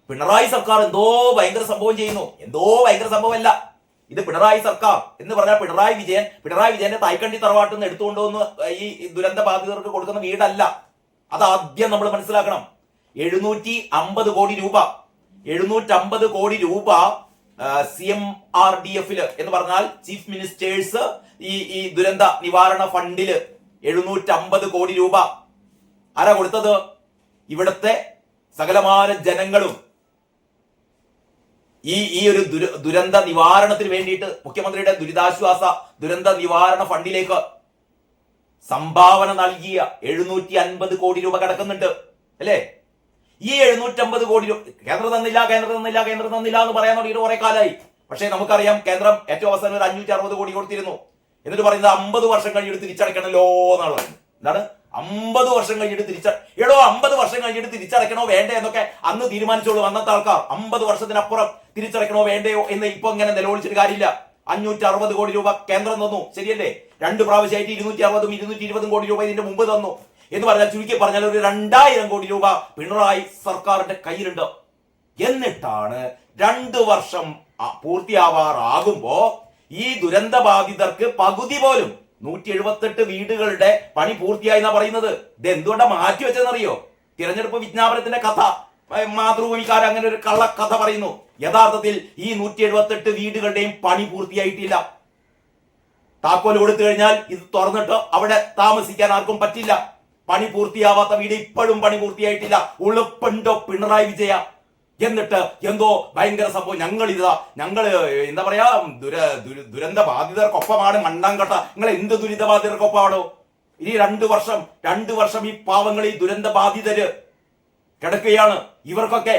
പിണറായി സർക്കാർ എന്തോ ഭയങ്കര സംഭവം ചെയ്യുന്നു. എന്തോ ഭയങ്കര സംഭവമല്ല ഇത്. പിണറായി സർക്കാർ എന്ന് പറഞ്ഞാൽ പിണറായി വിജയന്റെ തായ്ക്കണ്ടി തറവാട്ടിൽ നിന്ന് എടുത്തുകൊണ്ടുവന്ന് ഈ ദുരന്ത ബാധിതർക്ക് കൊടുക്കുന്ന വീടല്ല. അത് ആദ്യം നമ്മൾ മനസ്സിലാക്കണം. 750 കോടി രൂപ 750 കോടി രൂപ CMRDF എന്ന് പറഞ്ഞാൽ ചീഫ് മിനിസ്റ്റേഴ്സ് ഈ ദുരന്ത നിവാരണ ഫണ്ടില് 750 കോടി രൂപ ആരാ കൊടുത്തത്? ഇവിടുത്തെ സകലമാന ജനങ്ങളും ഈ ഒരു ദുരന്ത നിവാരണത്തിന് വേണ്ടിയിട്ട് മുഖ്യമന്ത്രിയുടെ ദുരിതാശ്വാസ ദുരന്ത നിവാരണ ഫണ്ടിലേക്ക് സംഭാവന നൽകിയ 750 കോടി രൂപ കിടക്കുന്നുണ്ട് അല്ലേ? ഈ 750 കോടി രൂപ കേന്ദ്രം തന്നില്ല എന്ന് പറയാൻ തുടങ്ങിയിട്ട് കുറെ കാലമായി. പക്ഷേ നമുക്കറിയാം കേന്ദ്രം ഏറ്റവും അവസാനം ഒരു 560 കോടി കൊടുത്തിരുന്നു. എന്നിട്ട് പറയുന്നത് 50 വർഷം കഴിഞ്ഞിട്ട് തിരിച്ചടയ്ക്കണല്ലോ എന്നാണ് പറയുന്നത്. എന്താണ് 50 വർഷം കഴിഞ്ഞിട്ട് 50 വർഷം കഴിഞ്ഞിട്ട് തിരിച്ചടയ്ക്കണോ വേണ്ടേ എന്നൊക്കെ അന്ന് തീരുമാനിച്ചോളൂ അന്നത്തെ ആൾക്കാർ. 50 വർഷത്തിനപ്പുറം തിരിച്ചടയ്ക്കണോ വേണ്ടയോ എന്ന് ഇപ്പൊ ഇങ്ങനെ നിലവിളിച്ചിട്ട് കാര്യമില്ല. 560 കോടി രൂപ കേന്ദ്രം തന്നു, ശരിയല്ലേ? 2 പ്രാവശ്യമായിട്ട് 260 220 കോടി രൂപ ഇതിന്റെ മുമ്പ് തന്നു എന്ന് പറഞ്ഞാൽ ചുരുക്കി പറഞ്ഞാൽ ഒരു 2000 കോടി രൂപ പിണറായി സർക്കാരിന്റെ കയ്യിലുണ്ട്. എന്നിട്ടാണ് 2 വർഷം പൂർത്തിയാവാറാകുമ്പോ ഈ ദുരന്ത ബാധിതർക്ക് പകുതി പോലും 178 വീടുകളുടെ പണി പൂർത്തിയായി എന്നാ പറയുന്നത്. ഇത് എന്തുകൊണ്ടാ മാറ്റി വെച്ചതെന്നറിയോ? തിരഞ്ഞെടുപ്പ് വിജ്ഞാപനത്തിന്റെ കഥ മാതൃഭൂമിക്കാർ അങ്ങനെ ഒരു കള്ള കഥ പറയുന്നു. യഥാർത്ഥത്തിൽ ഈ 178 വീടുകളുടെയും പണി പൂർത്തിയായിട്ടില്ല. താക്കോൽ കൊടുത്തു കഴിഞ്ഞാൽ ഇത് തുറന്നിട്ട് അവിടെ താമസിക്കാൻ ആർക്കും പറ്റില്ല. പണി പൂർത്തിയാവാത്ത വീട് ഇപ്പോഴും പണി പൂർത്തിയായിട്ടില്ല. ഉളുപ്പുണ്ടോ പിണറായി വിജയ? എന്നിട്ട് എന്തോ ഭയങ്കര സംഭവം. ഞങ്ങൾ എന്താ പറയാ ദുരന്ത ബാധിതർക്കൊപ്പമാണ് മണ്ണാങ്കട്ട. നിങ്ങൾ എന്ത് ദുരിത ബാധിതർക്കൊപ്പമാണോ? ഇനി 2 വർഷം ഈ പാവങ്ങൾ ഈ ദുരന്ത ബാധിതര് കിടക്കുകയാണ്. ഇവർക്കൊക്കെ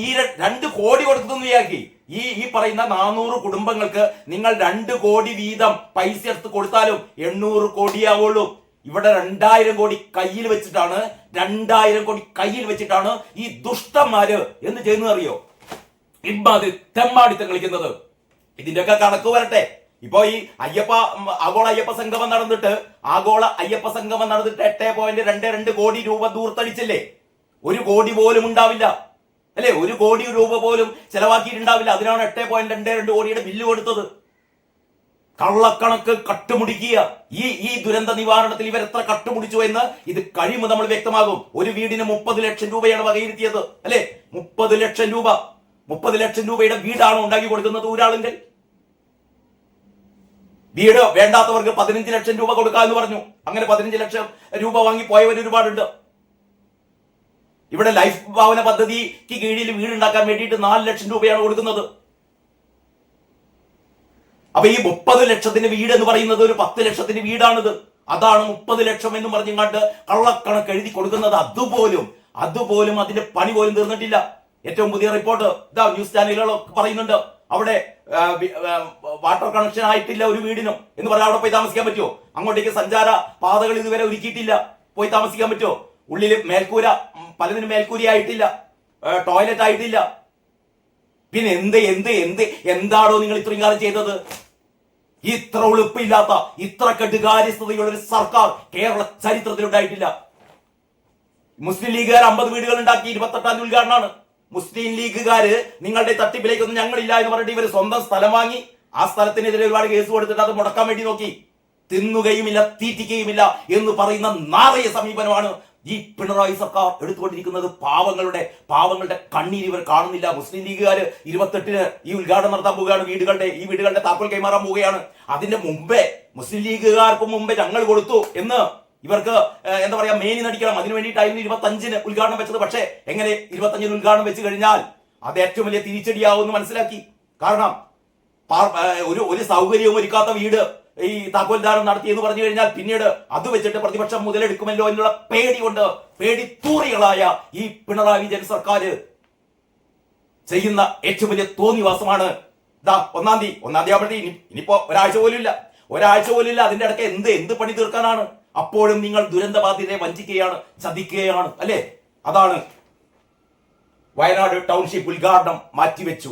ഈ 2 കോടി കൊടുത്തെന്ന് വിചാരിക്കി. ഈ പറയുന്ന 400 കുടുംബങ്ങൾക്ക് നിങ്ങൾ 2 കോടി വീതം പൈസ എടുത്ത് കൊടുത്താലും 800 കോടിയാവുള്ളൂ. ഇവിടെ 2000 കോടി കയ്യിൽ വെച്ചിട്ടാണ് ഈ ദുഷ്ടന്മാര് എന്ത് ചെയ്യുന്നത് അറിയോ? ഇമ്മാതിരി തെമ്മാടിത്തം കളിക്കുന്നത്. ഇതിന്റെയൊക്കെ കണക്ക് വരട്ടെ. ഇപ്പൊ ഈ ആഗോള അയ്യപ്പ സംഗമം നടന്നിട്ട് 8.22 കോടി രൂപ ദൂർത്തടിച്ചില്ലേ? 1 കോടി പോലും ഉണ്ടാവില്ല അല്ലെ? 1 കോടി രൂപ പോലും ചെലവാക്കിയിട്ടുണ്ടാവില്ല. അതിനാണ് 8.22 കോടിയുടെ ബില്ല് കൊടുത്തത്. കള്ളക്കണക്ക് കട്ടുമുടിക്കുക. ഈ ദുരന്ത നിവാരണത്തിൽ ഇവർ എത്ര കട്ടുമുടിച്ചു എന്ന് ഇത് കഴിയുമ്പോൾ നമ്മൾ വ്യക്തമാകും. ഒരു വീടിന് 30 ലക്ഷം രൂപയാണ് വകയിരുത്തിയത് അല്ലെ? 30 ലക്ഷം രൂപയുടെ വീടാണ് ഉണ്ടാക്കി കൊടുക്കുന്നത് ഒരാളിന്റെ. വീട് വേണ്ടാത്തവർക്ക് 15 ലക്ഷം രൂപ കൊടുക്കാമെന്ന് പറഞ്ഞു. അങ്ങനെ 15 ലക്ഷം രൂപ വാങ്ങി പോയവർ ഒരുപാടുണ്ട്. ഇവിടെ ലൈഫ് ഭവന പദ്ധതിക്ക് കീഴിൽ വീടുണ്ടാക്കാൻ വേണ്ടിയിട്ട് 4 ലക്ഷം രൂപയാണ് കൊടുക്കുന്നത്. അപ്പൊ ഈ 30 ലക്ഷത്തിന് വീട് എന്ന് പറയുന്നത് ഒരു 10 ലക്ഷത്തിന് വീടാണിത്. അതാണ് 30 ലക്ഷം എന്ന് പറഞ്ഞുകൊണ്ട് കള്ളക്കണക്ക് എഴുതി കൊടുക്കുന്നത്. അതുപോലും അതിന്റെ പണി പോലും തീർന്നിട്ടില്ല. ഏറ്റവും പുതിയ റിപ്പോർട്ട് ഇതാ ന്യൂസ് ചാനലുകളൊക്കെ പറയുന്നുണ്ട്. അവിടെ വാട്ടർ കണക്ഷൻ ആയിട്ടില്ല ഒരു വീടിനും എന്ന് പറഞ്ഞാൽ അവിടെ പോയി താമസിക്കാൻ പറ്റുമോ? അങ്ങോട്ടേക്ക് സഞ്ചാര പാതകൾ ഇതുവരെ ഒരുക്കിയിട്ടില്ല. പോയി താമസിക്കാൻ പറ്റുമോ? ഉള്ളിൽ മേൽക്കൂര പലതിനും മേൽക്കൂരയായിട്ടില്ല, ടോയ്ലറ്റ് ആയിട്ടില്ല. പിന്നെ എന്താണോ നിങ്ങൾ ഇത്രയും കാലം ചെയ്തത്? ഇത്ര ഉളുപ്പില്ലാത്ത, ഇത്ര കെടുകാര്യസ്ഥതയുള്ള ഒരു സർക്കാർ കേരള ചരിത്രത്തിൽ ഉണ്ടായിട്ടില്ല. മുസ്ലിം ലീഗുകാർ 50 വീടുകൾ ഉണ്ടാക്കി 28ാം തീയതി ഉദ്ഘാടനമാണ്. മുസ്ലിം ലീഗുകാര് നിങ്ങളുടെ തട്ടിപ്പിലേക്കൊന്നും ഞങ്ങളില്ല എന്ന് പറഞ്ഞിട്ട് ഇവർ സ്വന്തം സ്ഥലം വാങ്ങി ആ സ്ഥലത്തിനെതിരെ ഒരുപാട് കേസ് കൊടുത്തിട്ട് അത് മുടക്കാൻ വേണ്ടി നോക്കി. തിന്നുകയുമില്ല തീറ്റിക്കുകയുമില്ല എന്ന് പറയുന്ന നാറിയ സമീപനമാണ് ഈ പിണറായി സർക്കാർ എടുത്തുകൊണ്ടിരിക്കുന്നത്. പാവങ്ങളുടെ കണ്ണീര് ഇവർ കാണുന്നില്ല. മുസ്ലിം ലീഗുകാര് 28-ന് ഈ ഉദ്ഘാടനം നടത്താൻ പോവുകയാണ്. ഈ വീടുകളുടെ താക്കോൽ കൈമാറാൻ പോവുകയാണ്. അതിന്റെ മുമ്പേ മുസ്ലിം ലീഗുകാർക്ക് മുമ്പേ ഞങ്ങൾ കൊടുത്തു എന്ന് ഇവർക്ക് എന്താ പറയാ മേനി നടിക്കണം. അതിനു വേണ്ടിയിട്ടായിരുന്നു 25-ന് ഉദ്ഘാടനം വെച്ചത്. പക്ഷേ എങ്ങനെ 25-ന് ഉദ്ഘാടനം വെച്ച് കഴിഞ്ഞാൽ അത് ഏറ്റവും വലിയ തിരിച്ചടിയാവുമെന്ന് മനസ്സിലാക്കി. കാരണം ഒരു സൗകര്യവും ഒരുക്കാത്ത വീട് ഈ താക്കോൽദാനം നടത്തി എന്ന് പറഞ്ഞു കഴിഞ്ഞാൽ പിന്നീട് അത് വെച്ചിട്ട് പ്രതിപക്ഷം മുതലെടുക്കുമല്ലോ എന്നുള്ള പേടിത്തൂറികളായ ഈ പിണറായി വിജയൻ സർക്കാർ ചെയ്യുന്ന ഏറ്റവും വലിയ തോന്നിവാസമാണ്. 1-ാം തീയതി ആവുമ്പോഴത്തേക്ക് ഇനിയിപ്പോ ഒരാഴ്ച പോലും ഇല്ല. അതിന്റെ ഇടയ്ക്ക് എന്ത് പണി തീർക്കാനാണ്? അപ്പോഴും നിങ്ങൾ ദുരന്ത ബാധിതരെ വഞ്ചിക്കുകയാണ്, ചതിക്കുകയാണ് അല്ലെ? അതാണ് വയനാട് ടൗൺഷിപ്പ് ഉദ്ഘാടനം മാറ്റിവെച്ചു.